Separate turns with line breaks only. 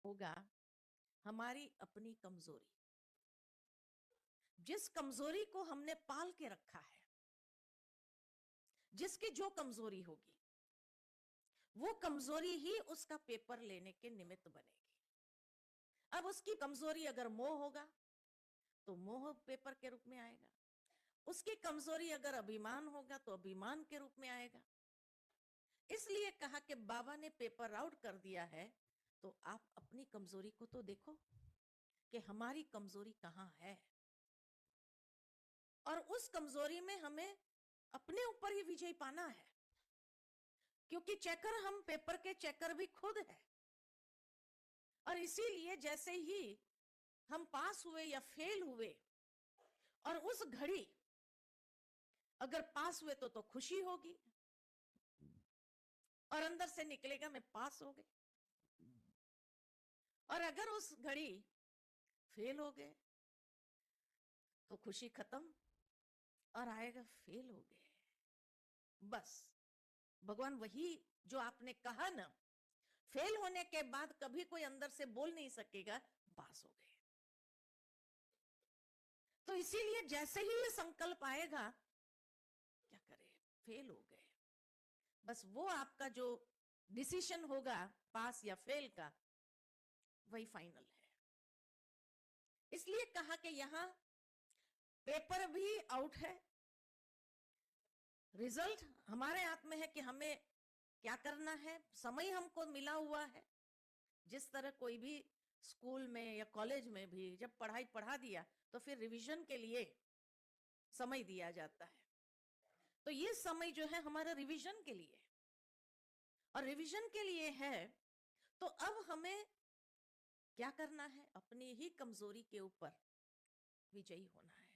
होगा हमारी अपनी कमजोरी, जिस कमजोरी को हमने पाल के रखा है, जिसकी जो कमजोरी होगी वो कमजोरी ही उसका पेपर लेने के निमित्त बनेगी। अब उसकी कमजोरी अगर मोह होगा तो मोह पेपर के रूप में आएगा, उसकी कमजोरी अगर अभिमान होगा तो अभिमान के रूप में आएगा। इसलिए कहा कि बाबा ने पेपर आउट कर दिया है, तो आप अपनी कमजोरी को तो देखो कि हमारी कमजोरी कहां है, और उस कमजोरी में हमें अपने ऊपर ही विजय पाना है, क्योंकि चेकर हम पेपर के चेकर भी खुद है। और इसीलिए जैसे ही हम पास हुए या फेल हुए, और उस घड़ी अगर पास हुए तो खुशी होगी, और अंदर से निकलेगा मैं पास हो गए, और अगर उस घड़ी फेल हो गए तो खुशी खत्म और आएगा फेल हो गए। बस भगवान वही जो आपने कहा ना, फेल होने के बाद कभी कोई अंदर से बोल नहीं सकेगा पास हो गए। तो इसीलिए जैसे ही ये संकल्प आएगा, क्या करें, फेल हो गए, बस वो आपका जो डिसीजन होगा पास या फेल का, वही फाइनल है। इसलिए कहा कि यहां पेपर भी आउट है, रिजल्ट हमारे हाथ में है कि हमें क्या करना है। समय हमको मिला हुआ है, जिस तरह कोई भी स्कूल में या कॉलेज में भी जब पढ़ाई पढ़ा दिया तो फिर रिवीजन के लिए समय दिया जाता है, तो ये समय जो है हमारा रिवीजन के लिए, और रिवीजन के लिए है। तो अब हमें क्या करना है, अपनी ही कमजोरी के ऊपर विजयी होना है।